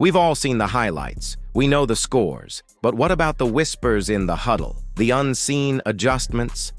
We've all seen the highlights. We know the scores. But what about the whispers in the huddle? The unseen adjustments?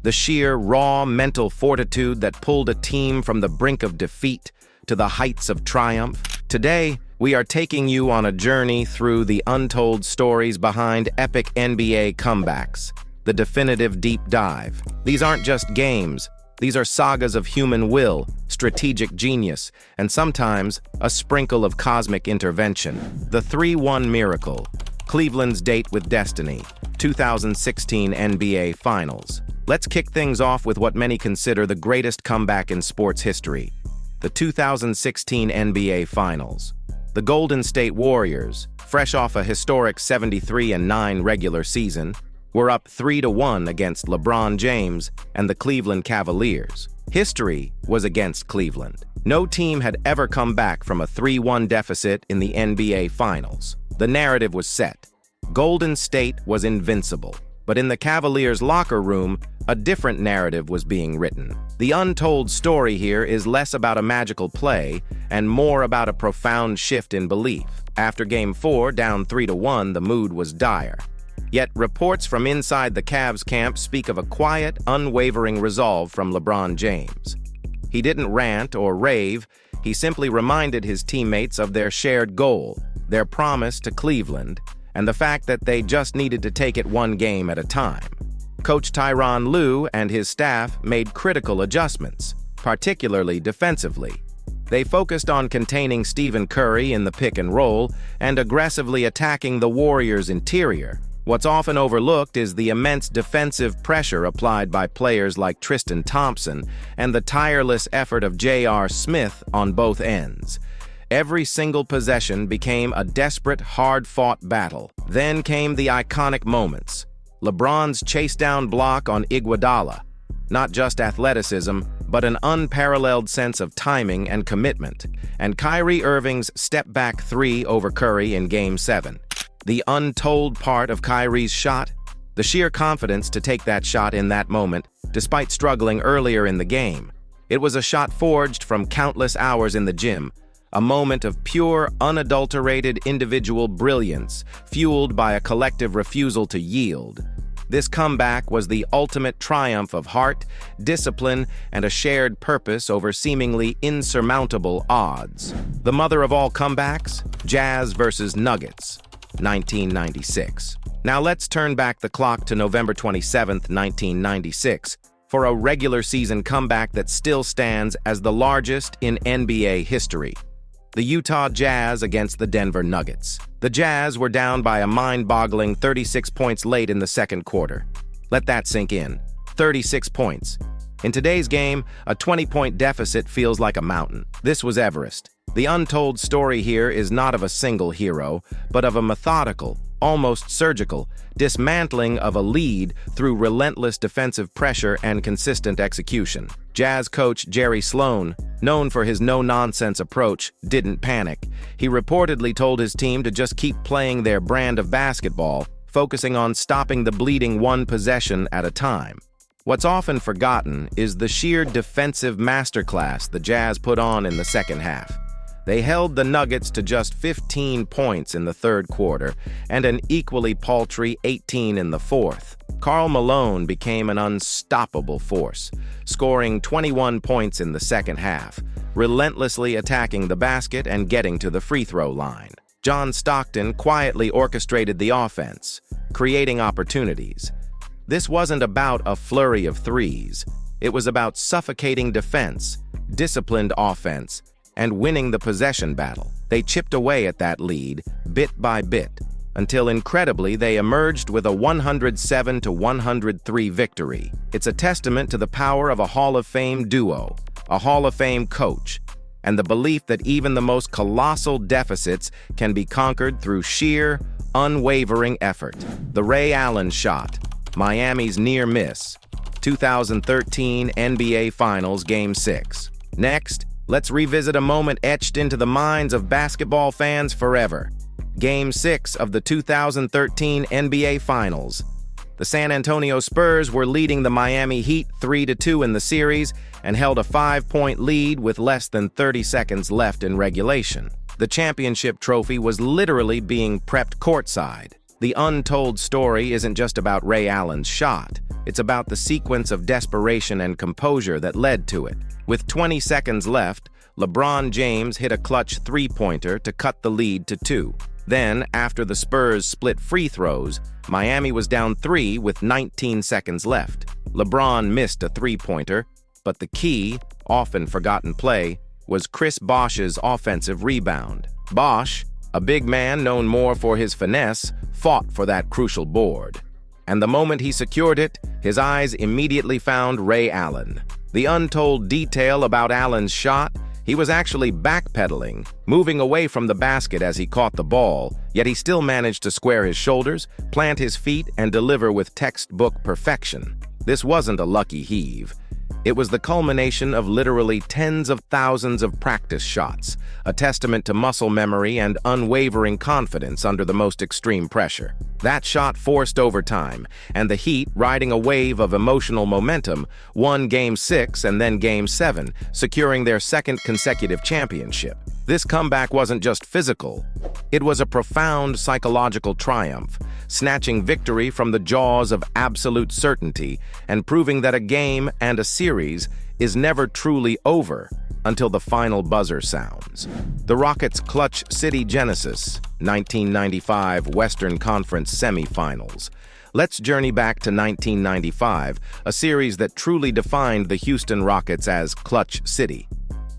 The sheer, raw mental fortitude that pulled a team from the brink of defeat to the heights of triumph? Today, we are taking you on a journey through the untold stories behind epic NBA comebacks. The definitive deep dive. These aren't just games. These are sagas of human will, strategic genius, and sometimes a sprinkle of cosmic intervention. The 3-1 miracle. Cleveland's date with destiny. 2016 NBA Finals. Let's kick things off with what many consider the greatest comeback in sports history. The 2016 NBA Finals. The Golden State Warriors, fresh off a historic 73-9 regular season, were up 3-1 against LeBron James and the Cleveland Cavaliers. History was against Cleveland. No team had ever come back from a 3-1 deficit in the NBA Finals. The narrative was set. Golden State was invincible. But in the Cavaliers' locker room, a different narrative was being written. The untold story here is less about a magical play and more about a profound shift in belief. After Game 4, down 3-1, the mood was dire. Yet reports from inside the Cavs camp speak of a quiet, unwavering resolve from LeBron James. He didn't rant or rave, he simply reminded his teammates of their shared goal, their promise to Cleveland, and the fact that they just needed to take it one game at a time. Coach Tyronn Lue and his staff made critical adjustments, particularly defensively. They focused on containing Stephen Curry in the pick and roll and aggressively attacking the Warriors' interior. What's often overlooked is the immense defensive pressure applied by players like Tristan Thompson and the tireless effort of J.R. Smith on both ends. Every single possession became a desperate, hard-fought battle. Then came the iconic moments. LeBron's chase-down block on Iguodala. Not just athleticism, but an unparalleled sense of timing and commitment. And Kyrie Irving's step-back three over Curry in Game 7. The untold part of Kyrie's shot, the sheer confidence to take that shot in that moment, despite struggling earlier in the game. It was a shot forged from countless hours in the gym, a moment of pure, unadulterated individual brilliance, fueled by a collective refusal to yield. This comeback was the ultimate triumph of heart, discipline, and a shared purpose over seemingly insurmountable odds. The mother of all comebacks? Jazz versus Nuggets. 1996. Now let's turn back the clock to November 27, 1996, for a regular season comeback that still stands as the largest in NBA history. The Utah Jazz against the Denver Nuggets. The Jazz were down by a mind-boggling 36 points late in the second quarter. Let that sink in. 36 points. In today's game, a 20-point deficit feels like a mountain. This was Everest. The untold story here is not of a single hero, but of a methodical, almost surgical, dismantling of a lead through relentless defensive pressure and consistent execution. Jazz coach Jerry Sloan, known for his no-nonsense approach, didn't panic. He reportedly told his team to just keep playing their brand of basketball, focusing on stopping the bleeding one possession at a time. What's often forgotten is the sheer defensive masterclass the Jazz put on in the second half. They held the Nuggets to just 15 points in the third quarter and an equally paltry 18 in the fourth. Karl Malone became an unstoppable force, scoring 21 points in the second half, relentlessly attacking the basket and getting to the free throw line. John Stockton quietly orchestrated the offense, creating opportunities. This wasn't about a flurry of threes. It was about suffocating defense, disciplined offense, and winning the possession battle. They chipped away at that lead, bit by bit, until incredibly they emerged with a 107-103 victory. It's a testament to the power of a Hall of Fame duo, a Hall of Fame coach, and the belief that even the most colossal deficits can be conquered through sheer, unwavering effort. The Ray Allen shot, Miami's near miss, 2013 NBA Finals Game 6. Next, let's revisit a moment etched into the minds of basketball fans forever. Game 6 of the 2013 NBA Finals. The San Antonio Spurs were leading the Miami Heat 3-2 in the series and held a 5-point lead with less than 30 seconds left in regulation. The championship trophy was literally being prepped courtside. The untold story isn't just about Ray Allen's shot. It's about the sequence of desperation and composure that led to it. With 20 seconds left, LeBron James hit a clutch three-pointer to cut the lead to 2. Then, after the Spurs split free throws, Miami was down 3 with 19 seconds left. LeBron missed a three-pointer, but the key, often forgotten play, was Chris Bosh's offensive rebound. Bosh, a big man known more for his finesse, fought for that crucial board. And the moment he secured it, his eyes immediately found Ray Allen. The untold detail about Allen's shot: he was actually backpedaling, moving away from the basket as he caught the ball, yet he still managed to square his shoulders, plant his feet, and deliver with textbook perfection. This wasn't a lucky heave. It was the culmination of literally tens of thousands of practice shots, a testament to muscle memory and unwavering confidence under the most extreme pressure. That shot forced overtime, and the Heat, riding a wave of emotional momentum, won Game 6 and then Game 7, securing their second consecutive championship. This comeback wasn't just physical. It was a profound psychological triumph, snatching victory from the jaws of absolute certainty and proving that a game and a series is never truly over until the final buzzer sounds. The Rockets' clutch city genesis, 1995 Western Conference semifinals. Let's journey back to 1995, a series that truly defined the Houston Rockets as Clutch City.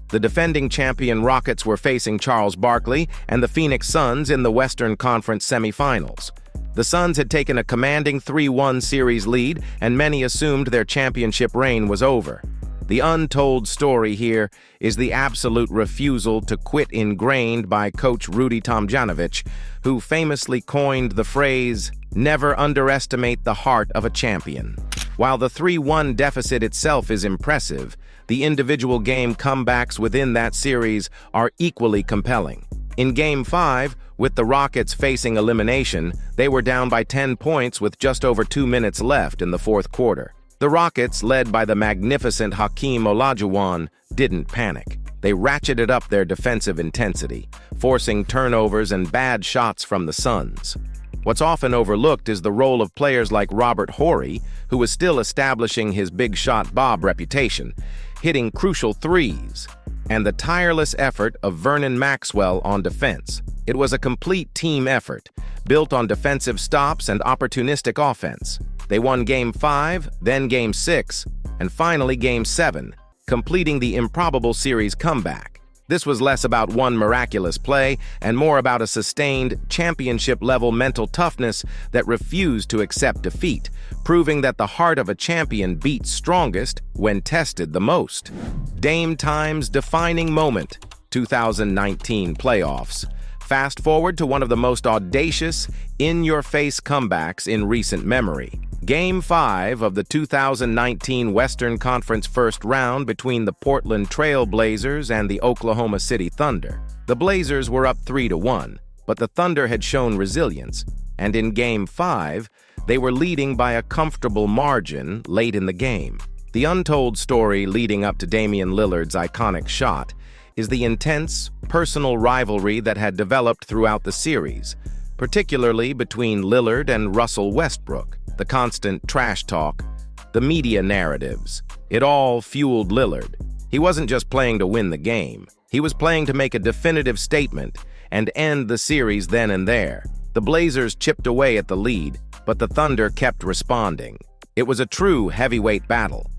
The defending champion Rockets were facing Charles Barkley and the Phoenix Suns in the Western Conference semifinals. The Suns had taken a commanding 3-1 series lead, and many assumed their championship reign was over. The untold story here is the absolute refusal to quit ingrained by coach Rudy Tomjanovich, who famously coined the phrase, "Never underestimate the heart of a champion." While the 3-1 deficit itself is impressive, the individual game comebacks within that series are equally compelling. In Game 5, with the Rockets facing elimination, they were down by 10 points with just over 2 minutes left in the fourth quarter. The Rockets, led by the magnificent Hakeem Olajuwon, didn't panic. They ratcheted up their defensive intensity, forcing turnovers and bad shots from the Suns. What's often overlooked is the role of players like Robert Horry, who was still establishing his big shot Bob reputation, hitting crucial threes, and the tireless effort of Vernon Maxwell on defense. It was a complete team effort, built on defensive stops and opportunistic offense. They won Game 5, then Game 6, and finally Game 7, completing the improbable series comeback. This was less about one miraculous play and more about a sustained, championship-level mental toughness that refused to accept defeat, proving that the heart of a champion beats strongest when tested the most. Dame Time's defining moment, 2019 playoffs. Fast forward to one of the most audacious, in-your-face comebacks in recent memory. Game 5 of the 2019 Western Conference first round between the Portland Trail Blazers and the Oklahoma City Thunder. The Blazers were up 3-1, but the Thunder had shown resilience, and in Game 5, they were leading by a comfortable margin late in the game. The untold story leading up to Damian Lillard's iconic shot is the intense, personal rivalry that had developed throughout the series, particularly between Lillard and Russell Westbrook. The constant trash talk, the media narratives, it all fueled Lillard. He wasn't just playing to win the game. He was playing to make a definitive statement and end the series then and there. The Blazers chipped away at the lead, but the Thunder kept responding. It was a true heavyweight battle.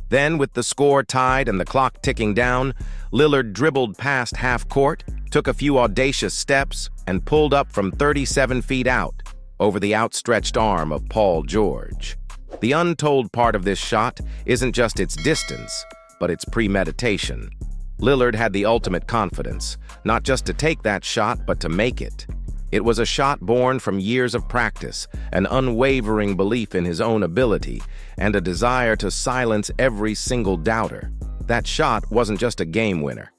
Then, with the score tied and the clock ticking down, Lillard dribbled past half court, took a few audacious steps, and pulled up from 37 feet out, over the outstretched arm of Paul George. The untold part of this shot isn't just its distance, but its premeditation. Lillard had the ultimate confidence, not just to take that shot, but to make it. It was a shot born from years of practice, an unwavering belief in his own ability, and a desire to silence every single doubter. That shot wasn't just a game winner.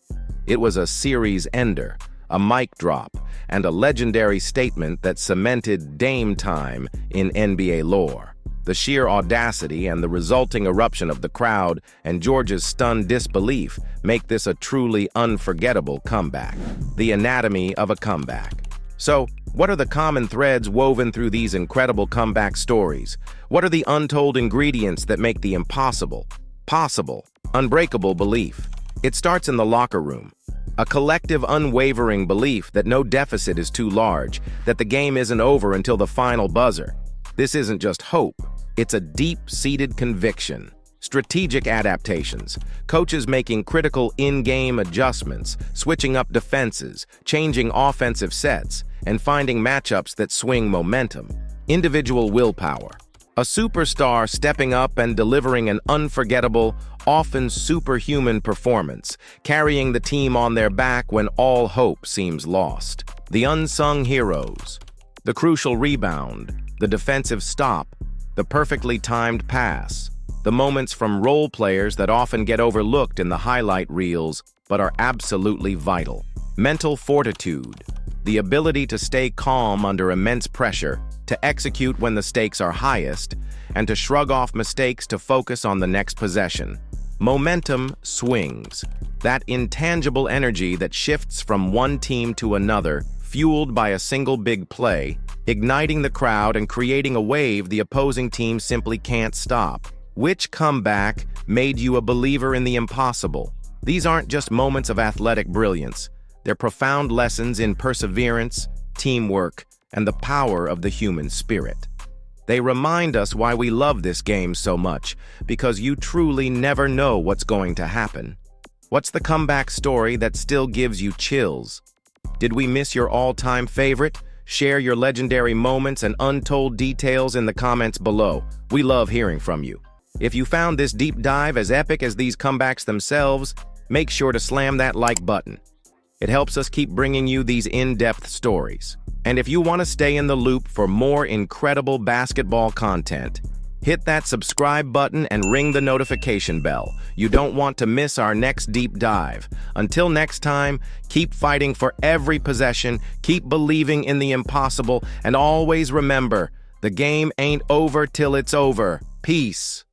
It was a series ender, a mic drop, and a legendary statement that cemented Dame time in NBA lore. The sheer audacity and the resulting eruption of the crowd and George's stunned disbelief make this a truly unforgettable comeback. The anatomy of a comeback. So, what are the common threads woven through these incredible comeback stories? What are the untold ingredients that make the impossible possible? Unbreakable belief. It starts in the locker room. A collective, unwavering belief that no deficit is too large, that the game isn't over until the final buzzer. This isn't just hope. It's a deep-seated conviction. Strategic adaptations. Coaches making critical in-game adjustments, switching up defenses, changing offensive sets, and finding matchups that swing momentum. Individual willpower. A superstar stepping up and delivering an unforgettable, often superhuman performance, carrying the team on their back when all hope seems lost. The unsung heroes. The crucial rebound, the defensive stop, the perfectly timed pass. The moments from role players that often get overlooked in the highlight reels but are absolutely vital. Mental fortitude. The ability to stay calm under immense pressure, to execute when the stakes are highest, and to shrug off mistakes to focus on the next possession. Momentum swings. That intangible energy that shifts from one team to another, fueled by a single big play, igniting the crowd and creating a wave the opposing team simply can't stop. Which comeback made you a believer in the impossible? These aren't just moments of athletic brilliance. They're profound lessons in perseverance, teamwork, and the power of the human spirit. They remind us why we love this game so much, because you truly never know what's going to happen. What's the comeback story that still gives you chills? Did we miss your all-time favorite? Share your legendary moments and untold details in the comments below. We love hearing from you. If you found this deep dive as epic as these comebacks themselves, make sure to slam that like button. It helps us keep bringing you these in-depth stories. And if you want to stay in the loop for more incredible basketball content, hit that subscribe button and ring the notification bell. You don't want to miss our next deep dive. Until next time, keep fighting for every possession, keep believing in the impossible, and always remember, the game ain't over till it's over. Peace.